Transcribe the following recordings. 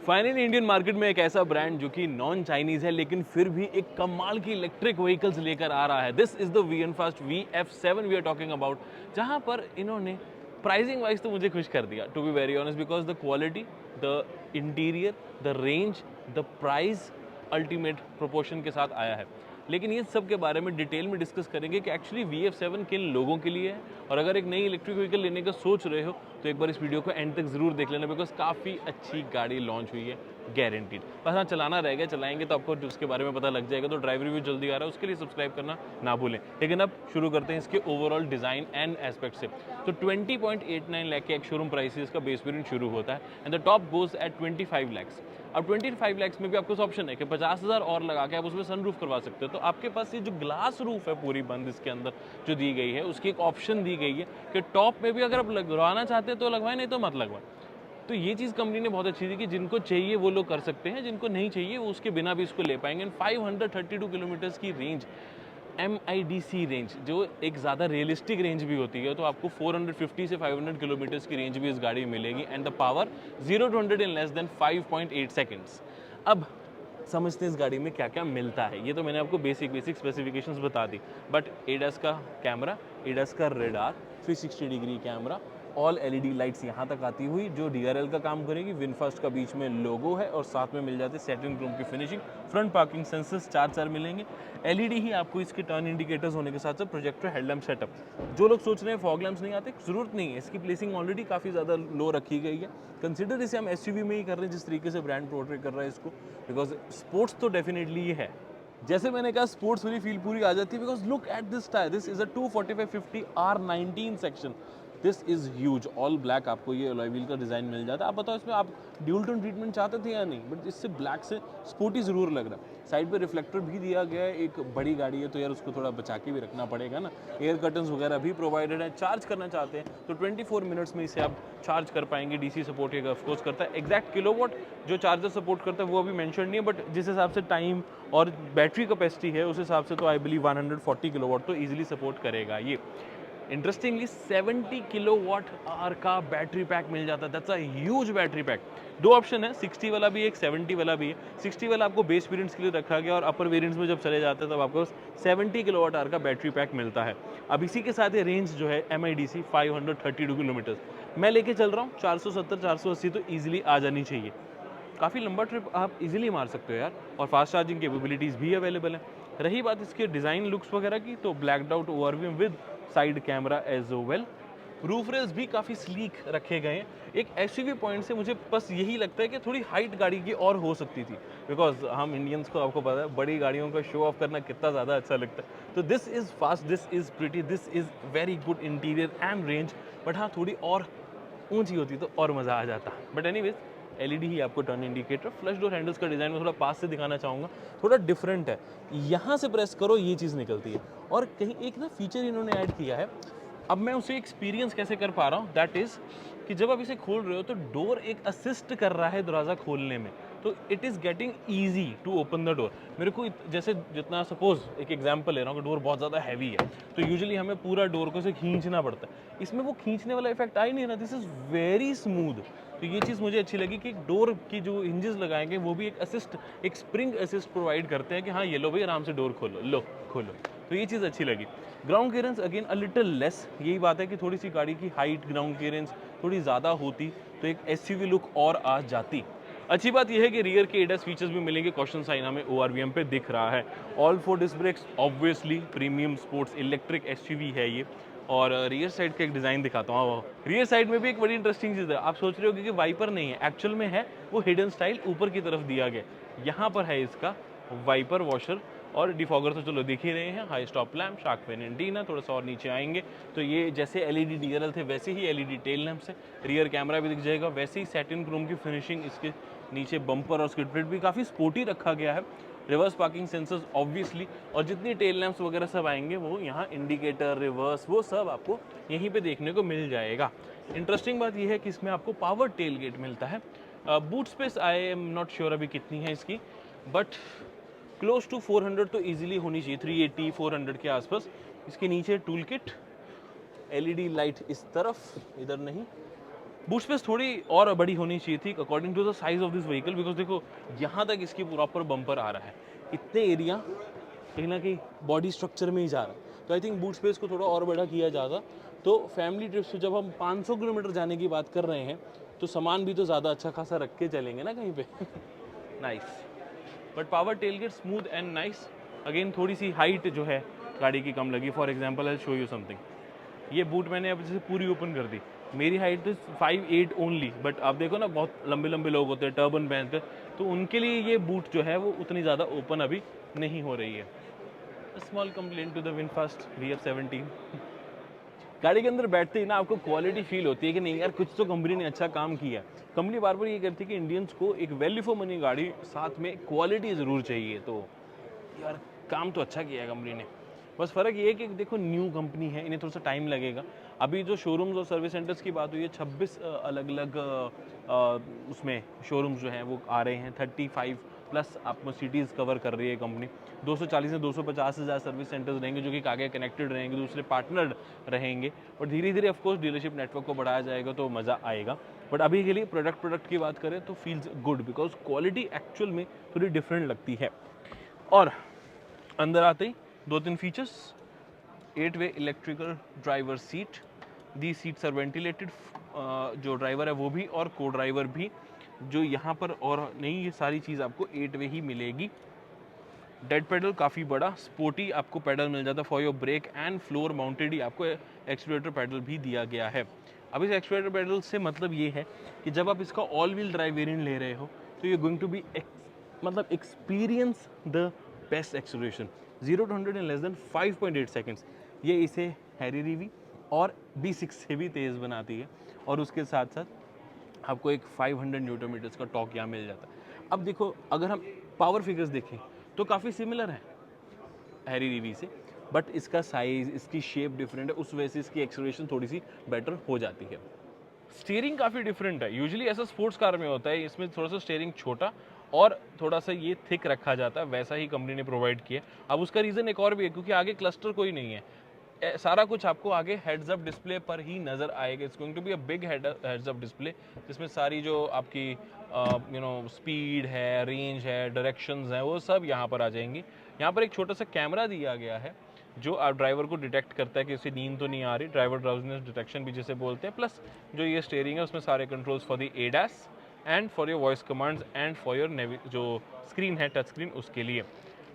Finally Indian market में एक ऐसा ब्रांड जो कि नॉन चाइनीज है लेकिन फिर भी एक कमाल की इलेक्ट्रिक व्हीकल्स लेकर आ रहा है। This is the VinFast VF7 we are talking about, जहां पर इन्होंने प्राइसिंग वाइज तो मुझे खुश कर दिया, to be very honest, because the quality, the interior, the range, the price ultimate proportion के साथ आया है। लेकिन ये सब के बारे में डिटेल में डिस्कस करेंगे कि एक्चुअली VF7 किन लोगों के लिए है, और अगर एक नई इलेक्ट्रिक व्हीकल लेने का सोच रहे हो तो एक बार इस वीडियो को एंड तक जरूर देख लेना, बिकॉज काफ़ी अच्छी गाड़ी लॉन्च हुई है, गारंटीड। बस हाँ, चलाना रह गया, चलाएंगे तो आपको उसके बारे में पता लग जाएगा। तो ड्राइव रिव्यू जल्दी आ रहा है, उसके लिए सब्सक्राइब करना ना भूलें। लेकिन अब शुरू करते हैं इसके ओवरऑल डिज़ाइन एंड एस्पेक्ट से। तो 20.89 लाख के एक शोरूम प्राइस इसका बेस वेरिएंट शुरू होता है and the top goes eight 25 lakh. अब 25 लाख में भी आपको ऑप्शन है कि 50,000 और लगा के आप उसमें सनरूफ करवा सकते हो। तो आपके पास ये जो ग्लास रूफ है पूरी बंद इसके अंदर जो दी गई है, उसकी एक ऑप्शन दी गई है कि टॉप में भी अगर आप लगवाना चाहते हैं तो लगवाएं, नहीं तो मत लगवाएं। तो ये चीज़ कंपनी ने बहुत अच्छी दी कि जिनको चाहिए वो लोग कर सकते हैं, जिनको नहीं चाहिए वो उसके बिना भी इसको ले पाएंगे। 532 किलोमीटर्स की रेंज, MIDC रेंज, जो एक ज़्यादा रियलिस्टिक रेंज भी होती है, तो आपको 450 से 500 किलोमीटर्स की रेंज भी इस गाड़ी में मिलेगी and the power 0 to 100 in less than 5.8 seconds. अब समझते हैं इस गाड़ी में क्या क्या मिलता है। ये तो मैंने आपको बेसिक स्पेसिफिकेशंस बता दी, बट ADAS का कैमरा, ADAS का radar, 360 degree camera, all LED lights यहाँ तक आती हुई जो DRL का काम करेगी। विनफास्ट का बीच में लोगो है और साथ में मिल जाते सैटिन क्रोम की फिनिशिंग। फ्रंट पार्किंग सेंसर्स 4 मिलेंगे। LED ही आपको इसके टर्न इंडिकेटर्स होने के साथ साथ प्रोजेक्टर हेडलैम्प सेटअप। जो लोग सोच रहे हैं फॉग लैम्प्स नहीं आते, जरूरत नहीं है, इसकी प्लेसिंग ऑलरेडी काफ़ी ज़्यादा लो रखी गई है। कंसिडर इसे हम SUV में ही कर रहे हैं जिस तरीके से ब्रांड पोर्ट्रे कर रहा है इसको, बिकॉज स्पोर्ट्स तो डेफिनेटली ये है। जैसे मैंने कहा, स्पोर्ट्स वाली फील पूरी आ जाती है, because look at this tyre, this is a 245/50 R19 section. This is huge, all black आपको ये अलॉय व्हील का डिज़ाइन मिल जाता है। आप बताओ इसमें आप ड्यूल टोन ट्रीटमेंट चाहते थे या नहीं, बट इससे ब्लैक से स्पोर्टी ज़रूर लग रहा है। साइड पे रिफ्लेक्टर भी दिया गया है, एक बड़ी गाड़ी है तो यार उसको थोड़ा बचा के भी रखना पड़ेगा ना। एयर कर्टन्स वगैरह भी प्रोवाइडेड है। चार्ज करना चाहते हैं तो 24 मिनट्स में इसे आप चार्ज कर पाएंगे। DC सपोर्ट ये ऑफकोर्स करता है। एग्जैक्ट किलोवाट जो चार्जर सपोर्ट करता है वो अभी मेंशन नहीं है, बट जिस हिसाब से टाइम और बैटरी कैपेसिटी है उस हिसाब से तो आई बिलीव 140 किलोवाट तो ईजिली सपोर्ट करेगा ये। इंटरेस्टिंगली 70 किलोवाट आवर का बैटरी पैक मिल जाता है। That's a huge battery pack. दो ऑप्शन है, 60 वाला भी है, एक 70 वाला भी है। 60 वाला आपको बेस वेरिएंट्स के लिए रखा गया और अपर वेरिएंट्स में जब चले जाते हैं तब आपको 70 किलोवाट आवर का बैटरी पैक मिलता है। अब इसी के साथ ये रेंज जो है MIDC 532 किलोमीटर मैं लेके चल रहा हूँ। 470-480 तो ईजिली आ जानी चाहिए। काफ़ी लंबा ट्रिप आप इजीली मार सकते हो यार, और फास्ट चार्जिंग कैपेबिलिटीज़ भी अवेलेबल है। रही बात इसके डिज़ाइन लुक्स वगैरह की, तो blacked out overview with side camera as well. Roof rails भी काफ़ी स्लीक रखे गए हैं। एक SUV पॉइंट से मुझे बस यही लगता है कि थोड़ी हाइट गाड़ी की और हो सकती थी, बिकॉज हम इंडियंस को आपको पता है बड़ी गाड़ियों का शो ऑफ करना कितना ज़्यादा अच्छा लगता है। तो this is fast, this is pretty, this is very good interior and range, but हाँ थोड़ी और ऊंची होती तो और मज़ा आ जाता। बट एनीवेज, LED ही आपको turn indicator. Flush door handles का डिज़ाइन मैं थोड़ा पास से दिखाना चाहूँगा, थोड़ा डिफरेंट है। यहाँ से प्रेस करो ये चीज़ निकलती है, और कहीं एक ना फीचर इन्होंने ऐड किया है। अब मैं उसे एक्सपीरियंस कैसे कर पा रहा हूँ, दैट इज़ कि जब आप इसे खोल रहे हो तो डोर एक असिस्ट कर रहा है दरवाज़ा खोलने में, तो it is getting easy to open the door. मेरे को जैसे जितना, सपोज एक एग्जांपल ले रहा हूँ कि डोर बहुत ज़्यादा हैवी है तो यूजुअली हमें पूरा डोर को से खींचना पड़ता है। इसमें वो खींचने वाला इफेक्ट आ ही नहीं रहा, दिस इज़ वेरी स्मूथ। तो ये चीज़ मुझे अच्छी लगी कि डोर की जो हिंजेस लगाएंगे वो भी एक असिस्ट, एक स्प्रिंग असिस्ट प्रोवाइड करते हैं कि हाँ ये लो भाई आराम से डोर खोलो, लो खोलो। तो ये चीज़ अच्छी लगी। Ground clearance again a little less, यही बात है कि थोड़ी सी गाड़ी की हाइट, ग्राउंड क्लियरेंस थोड़ी ज़्यादा होती तो एक SUV लुक और आ जाती। अच्छी बात यह है कि रियर के ADAS फीचर्स भी मिलेंगे। कॉशन साइन हमें ORVM पे दिख रहा है। All 4 disc brakes, obviously premium sports electric SUV है ये। और रियर साइड का एक डिज़ाइन दिखाता हूँ। रियर साइड में भी एक बड़ी इंटरेस्टिंग चीज़ है। आप सोच रहे हो कि वाइपर नहीं है, एक्चुअल में है वो हिडन स्टाइल ऊपर की तरफ दिया गया। यहाँ पर है इसका वाइपर वॉशर, और डिफॉगर तो चलो दिख ही रहे हैं। High stop lamp, shark fin antenna, थोड़ा सा और नीचे आएंगे तो ये जैसे LED DRL थे वैसे ही LED टेल लैम्प्स है। रियर कैमरा भी दिख जाएगा, वैसे ही सैटिन क्रोम की फिनिशिंग। इसके नीचे बम्पर और स्किड प्लेट भी काफ़ी स्पोर्टी रखा गया है। रिवर्स पार्किंग सेंसर्स ऑब्वियसली, और जितनी टेल लैम्प्स वगैरह सब आएंगे वो यहाँ इंडिकेटर, रिवर्स, वो सब आपको यहीं पे देखने को मिल जाएगा। इंटरेस्टिंग बात यह है कि इसमें आपको पावर टेल गेट मिलता है। Boot space I am not sure अभी कितनी है इसकी, बट क्लोज टू 400 तो ईजिली होनी चाहिए, 380 400 के आसपास। इसके नीचे टूल किट, LED लाइट इस तरफ, इधर नहीं, बूट स्पेस थोड़ी और बड़ी होनी चाहिए थी according to the size of this vehicle, because देखो यहाँ तक इसकी प्रॉपर बम्पर आ रहा है, इतने एरिया कहीं ना कहीं बॉडी स्ट्रक्चर में ही जा रहा है। तो आई थिंक बूट स्पेस को थोड़ा और बड़ा किया जाता तो फैमिली ट्रिप्स पे जब हम 500 किलोमीटर जाने की बात कर रहे हैं तो सामान भी तो ज़्यादा अच्छा खासा रख के चलेंगे ना कहीं पे। Nice, but power tailgate smooth and nice. Again थोड़ी सी हाइट जो है गाड़ी की कम लगी। For example I show you something, ये बूट मैंने अब जैसे पूरी ओपन कर दी, मेरी हाइट तो 5'8" ओनली, बट आप देखो ना बहुत लंबे लंबे लोग होते हैं टर्बन पहनते, तो उनके लिए ये बूट जो है वो उतनी ज़्यादा ओपन अभी नहीं हो रही है। Small complaint to the VinFast VF17। गाड़ी के अंदर बैठते ही ना आपको क्वालिटी फील होती है कि नहीं यार कुछ तो कंपनी ने अच्छा काम किया। कंपनी बार बार ये कहती है कि इंडियंस को एक वैल्यू फॉर मनी गाड़ी, साथ में क्वालिटी ज़रूर चाहिए, तो यार काम तो अच्छा किया है कंपनी ने। बस फ़र्क ये है कि देखो न्यू कंपनी है, इन्हें थोड़ा सा टाइम लगेगा। अभी जो शोरूम्स और सर्विस सेंटर्स की बात हुई है 26 अलग अलग उसमें शोरूम्स जो हैं वो आ रहे हैं, 35 प्लस आपको सिटीज़ कवर कर रही है कंपनी। 240 से 250 हज़ार सर्विस सेंटर्स रहेंगे जो कि आगे कनेक्टेड रहेंगे, दूसरे पार्टनर्ड रहेंगे, और धीरे धीरे ऑफकोर्स डीलरशिप नेटवर्क को बढ़ाया जाएगा तो मज़ा आएगा। बट अभी के लिए प्रोडक्ट की बात करें तो feels good, because quality actual में थोड़ी डिफरेंट लगती है। और अंदर आते ही 2-3 फीचर्स, 8-वे electrical driver seat, the seats are ventilated, जो ड्राइवर है वो भी और को ड्राइवर भी, जो यहाँ पर और नहीं, ये सारी चीज़ आपको 8-वे ही मिलेगी। डेड पेडल काफ़ी बड़ा स्पोर्टी आपको पेडल मिल जाता है for your brake and floor mounted ही आपको एक्सीलरेटर पेडल भी दिया गया है। अब इस एक्सीलरेटर पेडल से मतलब ये है कि जब आप इसका ऑल व्हील ड्राइव वेरिएंट ले रहे हो तो यू गोइंग टू बी मतलब experience the best acceleration. 0 to 100 in less than 5.8 seconds, ये इसे हैरी रीवी और B6 से भी तेज़ बनाती है, और उसके साथ साथ आपको एक 500 न्यूटन मीटर्स का टॉर्क यहाँ मिल जाता है। अब देखो अगर हम पावर फिगर्स देखें तो काफ़ी सिमिलर है हैरी रीवी से, बट इसका साइज़, इसकी शेप डिफरेंट है, उस वजह से इसकी एक्सेलरेशन थोड़ी सी बेटर हो जाती है। स्टीयरिंग काफ़ी डिफरेंट है, यूजुअली ऐसा स्पोर्ट्स कार में होता है, इसमें थोड़ा सा स्टीयरिंग छोटा और थोड़ा सा ये थिक रखा जाता है, वैसा ही कंपनी ने प्रोवाइड किया। अब उसका रीज़न एक और भी है, क्योंकि आगे क्लस्टर कोई नहीं है, सारा कुछ आपको आगे हेड्स अप डिस्प्ले पर ही नज़र आएगा। It's going to be a big heads up display, जिसमें सारी जो आपकी स्पीड है, रेंज है, डायरेक्शंस हैं, वो सब यहाँ पर आ जाएंगी। यहाँ पर एक छोटा सा कैमरा दिया गया है जो आप ड्राइवर को डिटेक्ट करता है कि उसे नींद तो नहीं आ रही, ड्राइवर ड्राउजीनेस डिटेक्शन भी जिसे बोलते हैं। प्लस जो ये स्टीयरिंग है उसमें सारे controls for the ADAS and for your voice commands and for your जो स्क्रीन है टच स्क्रीन उसके लिए।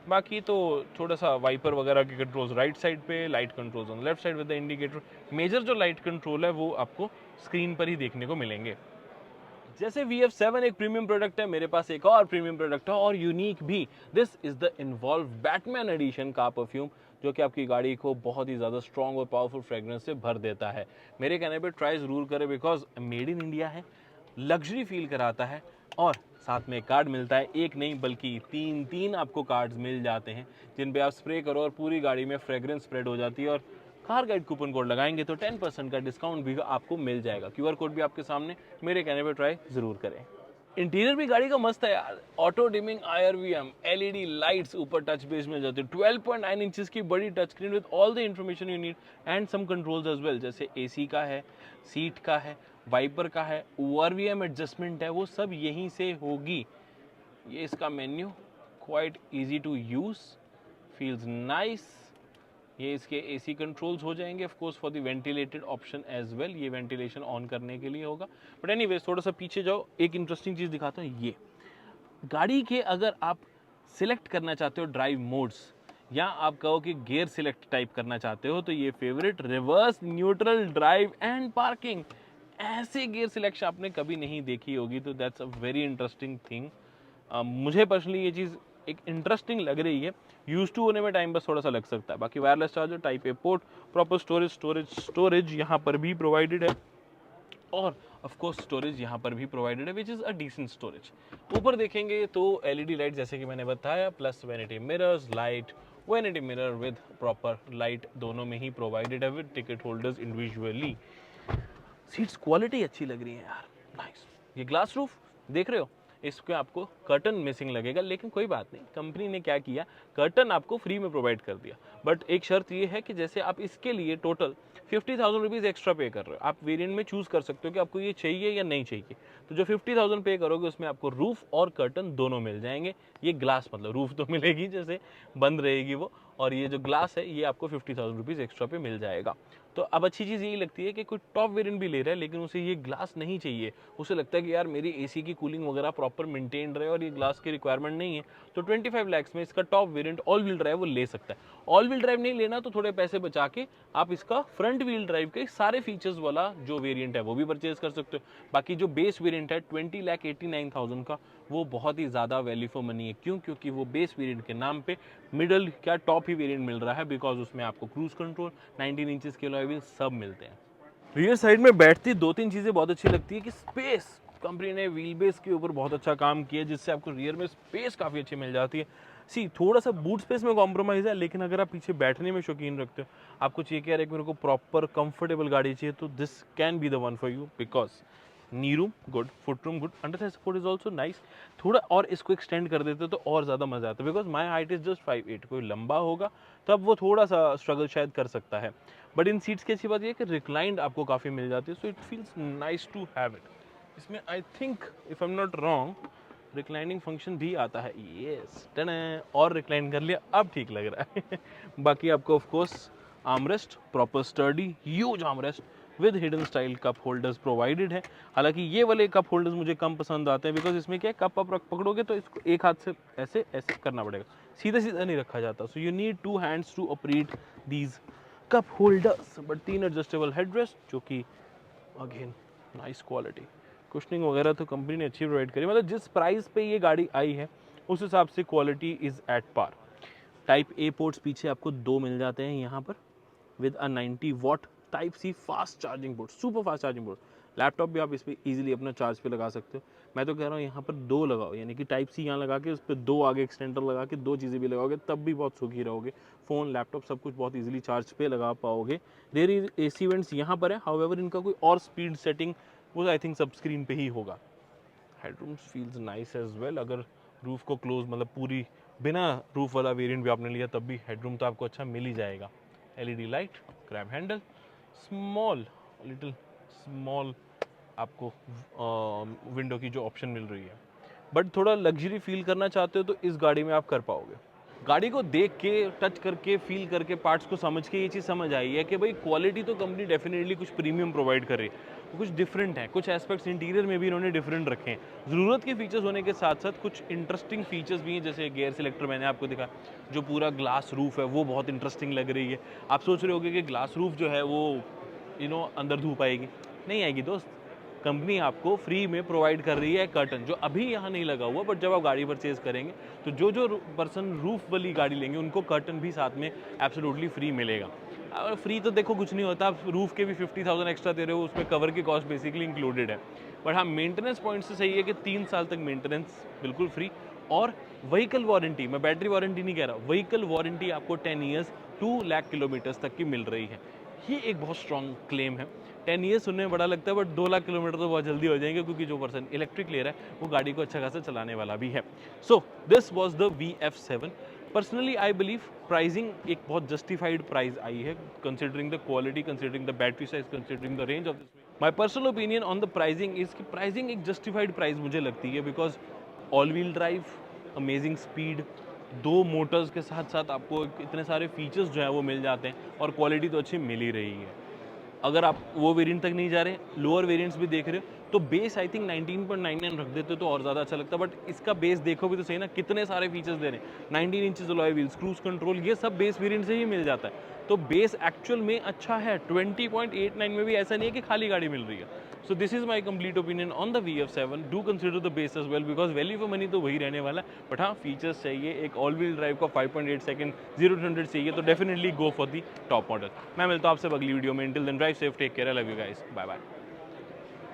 बाकी तो थोड़ा सा वाइपर वगैरह के कंट्रोल्स राइट साइड पे, light controls on left side with the indicator. Major जो लाइट कंट्रोल है वो आपको स्क्रीन पर ही देखने को मिलेंगे। जैसे VF7 एक प्रीमियम प्रोडक्ट है, मेरे पास एक और प्रीमियम प्रोडक्ट है और यूनिक भी। This is the involve Batman edition का परफ्यूम, जो कि आपकी गाड़ी को बहुत ही ज़्यादा स्ट्रॉन्ग और पावरफुल फ्रेग्रेंस से भर देता है। मेरे कहने पे ट्राई ज़रूर करें, बिकॉज मेड इन इंडिया है, लग्जरी फील कराता है, और साथ में कार्ड मिलता है, एक नहीं बल्कि तीन आपको कार्ड्स मिल जाते हैं, जिन पे आप स्प्रे करो और पूरी गाड़ी में फ्रेग्रेंस स्प्रेड हो जाती है। और कार गाइड कूपन कोड लगाएंगे तो 10% का डिस्काउंट भी आपको मिल जाएगा। QR कोड भी आपके सामने, मेरे कहने पे ट्राई ज़रूर करें। इंटीरियर भी गाड़ी का मस्त है यार, auto dimming IRVM, LED lights ऊपर टच बेस में जाती है, 12.9 इंचेस की बड़ी touch screen with all the information you need and some controls as well, जैसे AC का है, सीट का है, वाइपर का है, ORVM एडजस्टमेंट है, वो सब यहीं से होगी। ये इसका menu quite easy to use, feels nice. ये इसके AC कंट्रोल्स हो जाएंगे of course for the ventilated option as well, ये वेंटिलेशन ऑन करने के लिए होगा। बट एनीवेज थोड़ा सा पीछे जाओ, एक इंटरेस्टिंग चीज़ दिखाता हूँ। ये गाड़ी के अगर आप सिलेक्ट करना चाहते हो ड्राइव मोड्स, या आप कहो कि गियर सिलेक्ट टाइप करना चाहते हो, तो ये favourite, reverse, neutral, drive and parking, ऐसे गियर सिलेक्शन आपने कभी नहीं देखी होगी, तो that's a very interesting thing. मुझे पर्सनली ये चीज़ एक इंटरेस्टिंग लग रही है। यूज टू होने में टाइम बस थोड़ा सा लग सकता है। बाकी wireless charger, type A port, proper storage यहाँ पर भी प्रोवाइडेड है, और ऑफ कोर्स स्टोरेज यहाँ पर भी प्रोवाइडेड है, which is a decent storage. ऊपर देखेंगे तो LED लाइट जैसे कि मैंने बताया, plus vanity mirrors, light vanity mirror with proper light दोनों में ही प्रोवाइडेड है, with ticket holders individually. Seats quality अच्छी लग रही है यार, नाइस। ये ग्लास रूफ देख रहे हो, इसके आपको कर्टन मिसिंग लगेगा, लेकिन कोई बात नहीं, कंपनी ने क्या किया, कर्टन आपको फ्री में प्रोवाइड कर दिया। बट एक शर्त ये है कि जैसे आप इसके लिए टोटल 50,000 रुपीज़ एक्स्ट्रा पे कर रहे हो, आप वेरिएंट में चूज़ कर सकते हो कि आपको ये चाहिए या नहीं चाहिए। तो जो 50,000 पे करोगे उसमें आपको रूफ और कर्टन दोनों मिल जाएंगे। ये ग्लास मतलब रूफ तो मिलेगी जैसे बंद रहेगी वो, और ये जो ग्लास है ये आपको 50,000 रुपीज़ एक्स्ट्रा पे मिल जाएगा। तो अब अच्छी चीज़ यही लगती है कि कोई टॉप वेरिएंट भी ले रहा है लेकिन उसे ये ग्लास नहीं चाहिए, उसे लगता है कि यार मेरी एसी की कूलिंग वगैरह प्रॉपर मेंटेन रहे और ये ग्लास की रिक्वायरमेंट नहीं है, तो 25 लाख में इसका top variant all wheel drive वो ले सकता है। ऑल व्हील ड्राइव नहीं लेना तो थोड़े पैसे बचा के आप इसका फ्रंट व्हील ड्राइव के सारे फीचर्स वाला जो वेरिएंट है वो भी परचेज कर सकते हो। बाकी जो बेस वेरिएंट है 20,89,000 का, वो बहुत ही ज़्यादा वैल्यू फॉर मनी है। क्यों? क्योंकि वो बेस वेरिएंट के नाम पे मिडल क्या टॉप ही वेरिएंट मिल रहा है, बिकॉज उसमें आपको क्रूज कंट्रोल, 19 इंचेस के अलॉय व्हील्स सब मिलते हैं। रियर साइड में बैठती दो तीन चीज़ें बहुत अच्छी लगती है कि स्पेस, कंपनी ने व्हील बेस के ऊपर बहुत अच्छा काम किया जिससे आपको रियर में स्पेस काफ़ी अच्छी मिल जाती है। सी थोड़ा सा बूट स्पेस में कॉम्प्रोमाइज़ है, लेकिन अगर आप पीछे बैठने में शौकीन रखते हो, आपको चाहिए कि यार एक मेरे को प्रॉपर कंफर्टेबल गाड़ी चाहिए, तो this can be the one for you, because knee room good, foot room good, under side support is also nice. थोड़ा और इसको एक्सटेंड कर देते तो और ज़्यादा मज़ा आता है, because my height is just 5'8", कोई लंबा होगा तब वो थोड़ा सा स्ट्रगल शायद कर सकता है। बट इन सीट्स की अच्छी बात ये है कि रिक्लाइंड आपको काफ़ी मिल जाती है, so it feels nice to have it. इसमें I think if I am not wrong reclining function भी आता है, येस टन, और रिक्लाइन कर लिया अब ठीक लग रहा है। बाकी आपको of course armrest, proper sturdy huge armrest with hidden style cup holders provided है। हालांकि ये वाले कप होल्डर्स मुझे कम पसंद आते हैं, बिकॉज इसमें क्या है, कप आप पकड़ोगे तो इसको एक हाथ से ऐसे ऐसे करना पड़ेगा, सीधा सीधा नहीं रखा जाता, so you need 2 hands to operate these cup holders. But 3 adjustable headrest जो कि अगेन नाइस क्वालिटी, कुशनिंग वगैरह तो कंपनी ने अच्छी प्रोवाइड करी, मतलब जिस प्राइस पे ये गाड़ी आई है उस हिसाब से quality is at par. Type A ports पीछे आपको 2 मिल जाते हैं यहाँ पर with a 90 watt type C fast charging port, super fast charging port. Laptop भी आप इस पर ईजिली अपना चार्ज पे लगा सकते हो। मैं तो कह रहा हूँ यहाँ पर 2 लगाओ, यानी कि टाइप सी यहाँ लगा के उस पर 2 आगे एक्सटेंडर लगा के 2 चीज़ें भी लगाओगे तब भी बहुत सुखी रहोगे। फ़ोन, लैपटॉप सब कुछ बहुत ईजिली चार्ज पे लगा पाओगे। देयर AC वेंट्स यहाँ पर है, हाउएवर इनका कोई और स्पीड सेटिंग वो आई थिंक सब स्क्रीन पे ही होगा। Headroom feels nice as well. अगर रूफ को क्लोज मतलब पूरी बिना रूफ वाला वेरिएंट भी आपने लिया तब भी हेडरूम तो आपको अच्छा मिल ही जाएगा। LED light, grab handle, small little small आपको विंडो की जो ऑप्शन मिल रही है। बट थोड़ा लग्जरी फील करना चाहते हो तो इस गाड़ी में आप कर पाओगे। गाड़ी को देख के, टच करके, फील करके, पार्ट्स को समझ के ये चीज़ समझ आई है कि भाई क्वालिटी तो कंपनी डेफिनेटली कुछ प्रीमियम प्रोवाइड कर रही है, कुछ डिफरेंट है, कुछ एस्पेक्ट्स इंटीरियर में भी इन्होंने डिफरेंट रखे हैं। ज़रूरत के फीचर्स होने के साथ साथ कुछ इंटरेस्टिंग फीचर्स भी हैं, जैसे गेयर सिलेक्टर मैंने आपको दिखा, जो पूरा ग्लास रूफ है वो बहुत इंटरेस्टिंग लग रही है। आप सोच रहे होगे कि ग्लास रूफ जो है वो अंदर धूप आएगी, नहीं आएगी दोस्त। कंपनी आपको फ्री में प्रोवाइड कर रही है कर्टन, जो अभी यहाँ नहीं लगा हुआ, बट जब आप गाड़ी परचेज करेंगे तो जो जो पर्सन रूफ वाली गाड़ी लेंगे उनको कर्टन भी साथ में एब्सोल्युटली फ्री मिलेगा। और फ्री तो देखो कुछ नहीं होता, आप रूफ के भी 50,000 एक्स्ट्रा दे रहे हो, उसमें कवर की कॉस्ट बेसिकली इंक्लूडेड है। बट हाँ, मेंटेनेंस पॉइंट से सही है कि 3 साल तक मेंटेनेंस बिल्कुल फ्री, और व्हीकल वारंटी, मैं बैटरी वारंटी नहीं कह रहा, व्हीकल वारंटी आपको 10 ईयर्स 2 लाख किलोमीटर्स तक की मिल रही है। ये एक बहुत स्ट्रॉन्ग क्लेम है। 10 ईयर्स सुनने में बड़ा लगता है, बट 2 लाख किलोमीटर तो बहुत जल्दी हो जाएंगे, क्योंकि जो पर्सन इलेक्ट्रिक ले रहा है वो गाड़ी को अच्छा खासा चलाने वाला भी है। So this was the VF7। Personally I believe pricing एक बहुत जस्टिफाइड प्राइस आई है, considering the quality, considering the battery size, considering the range of this. My personal opinion on the pricing is कि pricing एक justified price मुझे लगती है, because all wheel drive, amazing speed, 2 Motors के साथ साथ आपको इतने सारे फीचर्स जो है वो मिल जाते हैं, और क्वालिटी तो अच्छी मिल ही रही है। अगर आप वो वेरिएंट तक नहीं जा रहे, लोअर वेरिएंट्स भी देख रहे हो, तो बेस आई थिंक 19.99 रख देते तो और ज़्यादा अच्छा लगता। बट इसका बेस देखो भी तो सही ना, कितने सारे फीचर्स दे रहे हैं, 19 inches alloy wheels, cruise control, ये सब बेस वेरिएंट से ही मिल जाता है। तो बेस एक्चुअल में अच्छा है, 20.89 में भी ऐसा नहीं है कि खाली गाड़ी मिल रही है। So this is my complete opinion on the VF7। Do consider the base as well, because value for money तो वही रहने वाला है। बट हाँ, फीचर्स चाहिए, एक ऑल व्हील ड्राइव का 5.8 सेकंड 0 to 100 चाहिए, तो definitely go for the top model. मैं मिलता हूँ आपसे अगली वीडियो में। Till then drive safe, take care, I love you guys, bye bye.